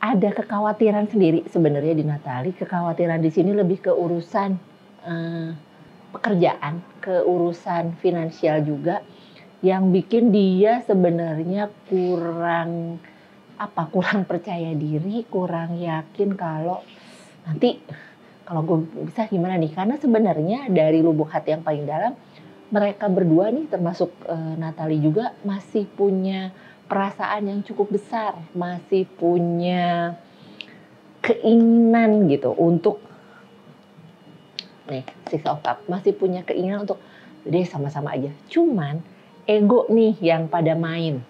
Ada kekhawatiran sendiri sebenarnya di Natali. Kekhawatiran di sini lebih ke urusan pekerjaan, ke urusan finansial juga, yang bikin dia sebenarnya kurang percaya diri, kurang yakin kalau nanti kalau gue bisa gimana nih. Karena sebenarnya dari lubuk hati yang paling dalam, mereka berdua nih termasuk Natali juga masih punya perasaan yang cukup besar, masih punya keinginan gitu untuk Six of Cups, masih punya keinginan untuk deh sama-sama aja. Cuman ego nih yang pada main.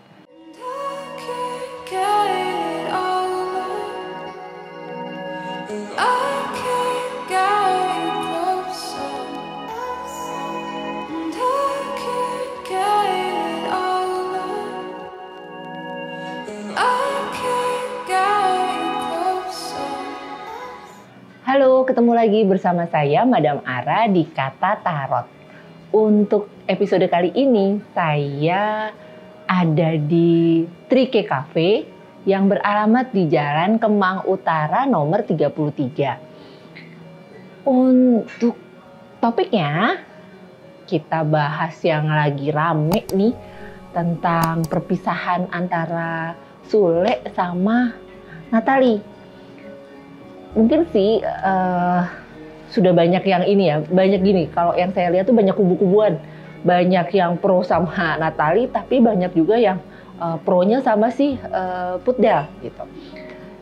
Halo, ketemu lagi bersama saya Madam Ara di Kata Tarot. Untuk episode kali ini saya ada di Trike Cafe yang beralamat di Jalan Kemang Utara nomor 33. Untuk topiknya kita bahas yang lagi rame nih tentang perpisahan antara Sule sama Natali. Mungkin sih sudah banyak yang ini ya, banyak gini, kalau yang saya lihat tuh banyak kubu-kubuan, banyak yang pro sama Natali, tapi banyak juga yang pro-nya sama si Putdel gitu.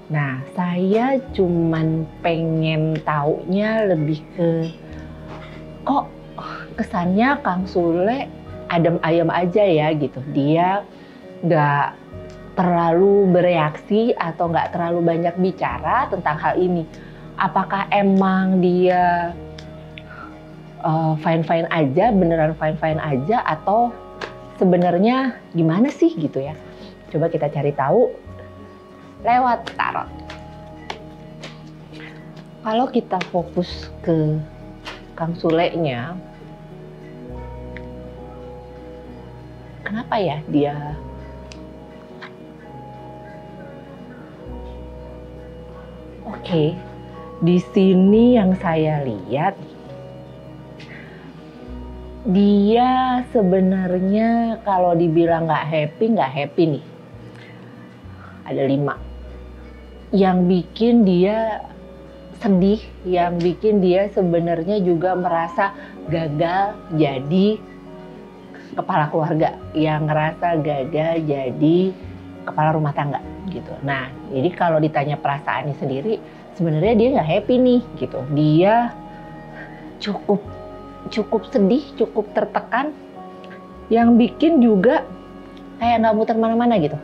Nah, saya cuman pengen taunya lebih ke kok kesannya Kang Sule adem ayem aja ya gitu, dia nggak terlalu bereaksi atau nggak terlalu banyak bicara tentang hal ini. Apakah emang dia fine-fine aja, beneran fine-fine aja, atau sebenarnya gimana sih gitu ya? Coba kita cari tahu lewat tarot. Kalau kita fokus ke Kang Sule-nya, kenapa ya dia Oke, di sini yang saya lihat, dia sebenarnya kalau dibilang nggak happy nih. Ada 5. Yang bikin dia sedih, yang bikin dia sebenarnya juga merasa gagal jadi kepala keluarga, yang ngerasa gagal jadi kepala rumah tangga gitu. Nah, jadi kalau ditanya perasaannya sendiri, sebenarnya dia nggak happy nih gitu. Dia cukup sedih, cukup tertekan, yang bikin juga kayak nggak muter kemana-mana gitu.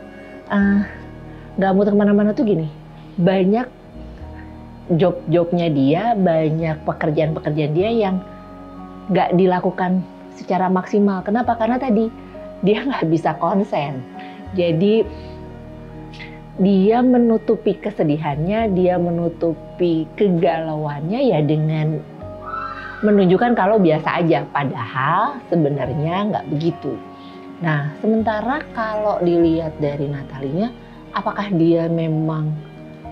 Nggak muter kemana-mana tuh gini, banyak job-jobnya dia, banyak pekerjaan-pekerjaan dia yang nggak dilakukan secara maksimal. Kenapa? Karena tadi dia nggak bisa konsen. Jadi dia menutupi kesedihannya, dia menutupi kegalauannya ya dengan menunjukkan kalau biasa aja. Padahal sebenarnya nggak begitu. Nah, sementara kalau dilihat dari Natalinya, apakah dia memang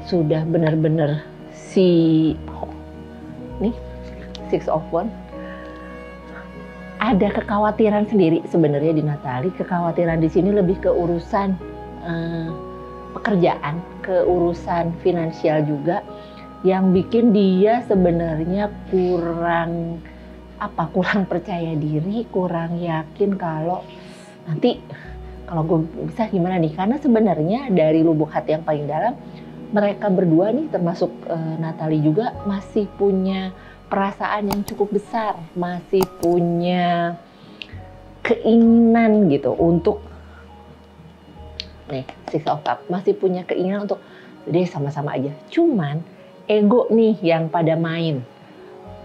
sudah benar-benar nih Six of Wands? Ada kekhawatiran sendiri sebenarnya di Natali. Kekhawatiran di sini lebih ke urusan pekerjaan, ke urusan finansial juga, yang bikin dia sebenarnya kurang percaya diri, kurang yakin kalau nanti kalau gue bisa gimana nih. Karena sebenarnya dari lubuk hati yang paling dalam, mereka berdua nih termasuk Natali juga masih punya perasaan yang cukup besar, masih punya keinginan gitu untuk Six of Cups, masih punya keinginan untuk deh sama-sama aja. Cuman ego nih yang pada main.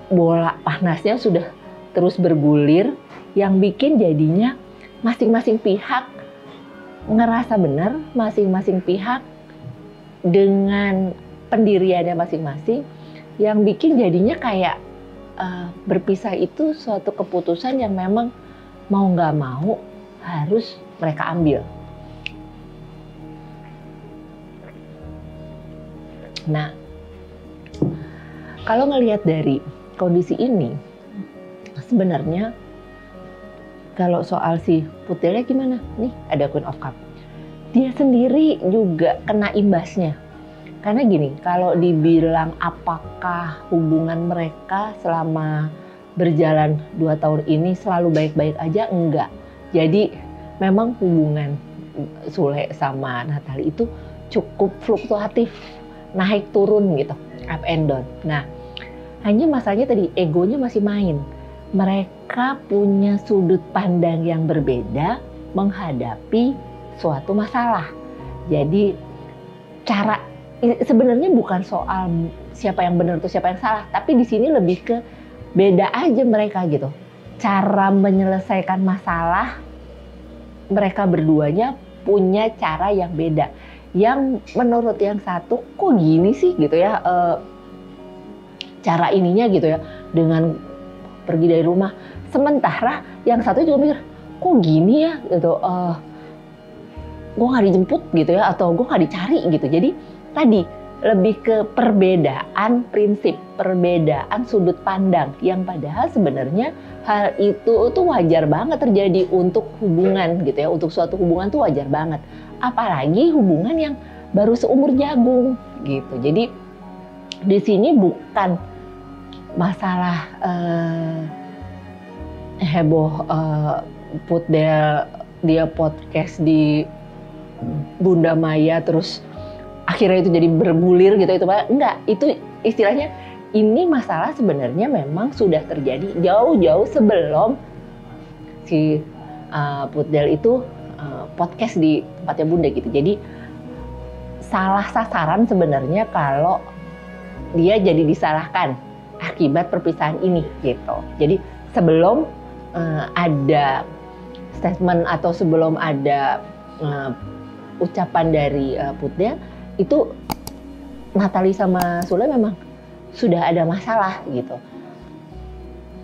Bola panasnya sudah terus bergulir, yang bikin jadinya masing-masing pihak ngerasa benar, masing-masing pihak dengan pendiriannya masing-masing, yang bikin jadinya kayak berpisah itu suatu keputusan yang memang mau nggak mau harus mereka ambil. Nah, kalau ngelihat dari kondisi ini, sebenarnya kalau soal si Putihnya gimana? Nih ada Queen of Cup. Dia sendiri juga kena imbasnya. Karena gini, kalau dibilang apakah hubungan mereka selama berjalan 2 tahun ini selalu baik-baik aja, enggak. Jadi memang hubungan Sule sama Natalie itu cukup fluktuatif, naik turun gitu, up and down. Nah, hanya masalahnya tadi egonya masih main. Mereka punya sudut pandang yang berbeda menghadapi suatu masalah. Jadi sebenarnya bukan soal siapa yang benar atau siapa yang salah, tapi di sini lebih ke beda aja mereka gitu. Cara menyelesaikan masalah mereka berduanya punya cara yang beda. Yang menurut yang satu kok gini sih gitu ya, cara ininya gitu ya dengan pergi dari rumah. Sementara yang satu juga mikir kok gini ya gitu, gue nggak dijemput gitu ya, atau gue nggak dicari gitu. Jadi tadi lebih ke perbedaan prinsip, perbedaan sudut pandang yang padahal sebenarnya hal itu tuh wajar banget terjadi untuk hubungan gitu ya, untuk suatu hubungan tuh wajar banget. Apalagi hubungan yang baru seumur jagung gitu. Jadi di sini bukan masalah heboh Putdel dia podcast di Bunda Maya terus akhirnya itu jadi bergulir gitu, itu enggak, itu istilahnya ini masalah sebenarnya memang sudah terjadi jauh-jauh sebelum si Putdel itu podcast di tempatnya Bunda gitu. Jadi salah sasaran sebenarnya kalau dia jadi disalahkan akibat perpisahan ini gitu. Jadi sebelum ada statement atau sebelum ada ucapan dari Putdel itu Natalie sama Sule memang sudah ada masalah gitu.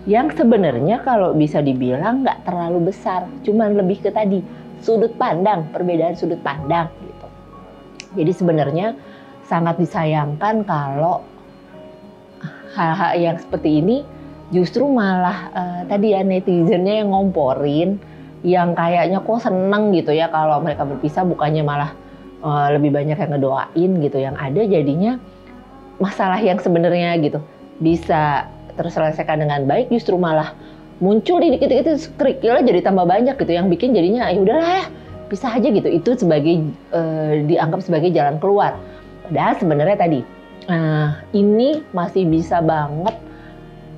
Yang sebenarnya kalau bisa dibilang nggak terlalu besar, cuman lebih ke tadi sudut pandang, perbedaan sudut pandang gitu. Jadi sebenarnya sangat disayangkan kalau hal-hal yang seperti ini justru malah tadi ya netizennya yang ngomporin, yang kayaknya kok seneng gitu ya kalau mereka berpisah, bukannya malah lebih banyak yang ngedoain gitu. Yang ada jadinya masalah yang sebenarnya gitu bisa terselesaikan dengan baik justru malah muncul di dikit-dikit kerikilnya jadi tambah banyak gitu, yang bikin jadinya ya udahlah ya pisah aja gitu. Itu sebagai dianggap sebagai jalan keluar. Padahal sebenarnya tadi ini masih bisa banget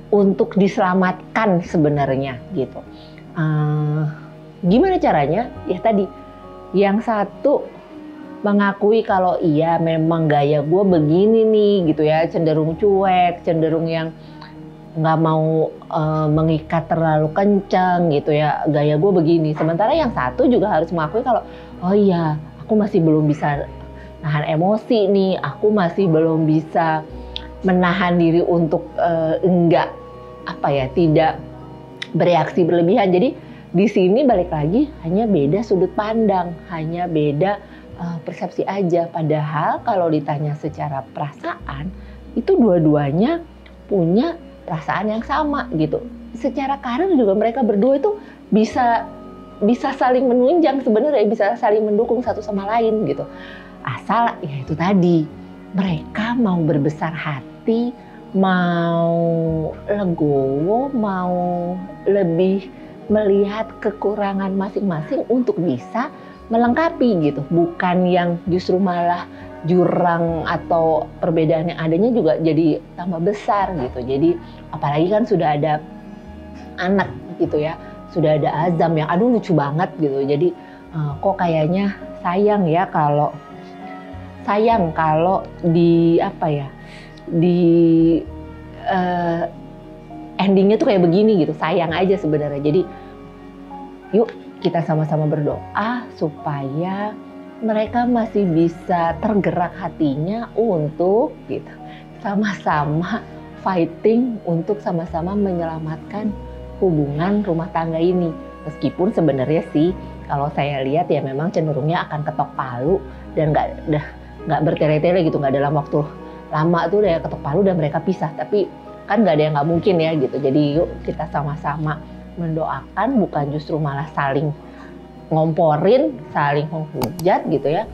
untuk diselamatkan sebenarnya gitu. Gimana caranya? Ya tadi yang satu mengakui kalau iya memang gaya gue begini nih gitu ya, cenderung cuek, cenderung yang nggak mau mengikat terlalu kencang gitu ya, gaya gue begini. Sementara yang satu juga harus mengakui kalau oh iya aku masih belum bisa nahan emosi nih, aku masih belum bisa menahan diri untuk tidak bereaksi berlebihan. Jadi di sini balik lagi hanya beda sudut pandang, hanya beda persepsi aja. Padahal kalau ditanya secara perasaan itu dua-duanya punya perasaan yang sama gitu. Secara karir juga mereka berdua itu bisa saling menunjang sebenarnya, bisa saling mendukung satu sama lain gitu. Asal ya itu tadi mereka mau berbesar hati, mau legowo, mau lebih melihat kekurangan masing-masing untuk bisa melengkapi gitu, bukan yang justru malah jurang atau perbedaan yang adanya juga jadi tambah besar gitu. Jadi apalagi kan sudah ada anak gitu ya, sudah ada Azam yang aduh lucu banget gitu. Jadi kok kayaknya sayang kalau di endingnya tuh kayak begini gitu, sayang aja sebenarnya. Jadi yuk kita sama-sama berdoa supaya mereka masih bisa tergerak hatinya untuk gitu sama-sama fighting untuk sama-sama menyelamatkan hubungan rumah tangga ini. Meskipun sebenarnya sih kalau saya lihat ya memang cenderungnya akan ketok palu dan nggak bertele-tele gitu, nggak dalam waktu lama tuh udah ketok palu dan mereka pisah. Tapi kan nggak ada yang nggak mungkin ya gitu. Jadi yuk kita sama-sama mendoakan, bukan justru malah saling ngomporin, saling menghujat gitu ya,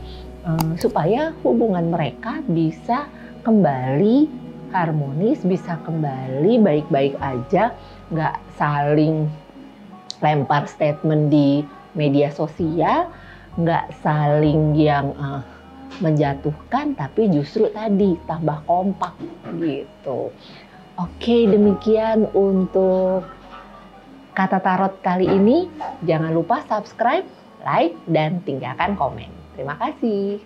supaya hubungan mereka bisa kembali harmonis, bisa kembali baik-baik aja, nggak saling lempar statement di media sosial, nggak saling yang menjatuhkan, tapi justru tadi tambah kompak gitu. Oke, demikian untuk kata tarot kali ini. Jangan lupa subscribe, like, dan tinggalkan komen. Terima kasih.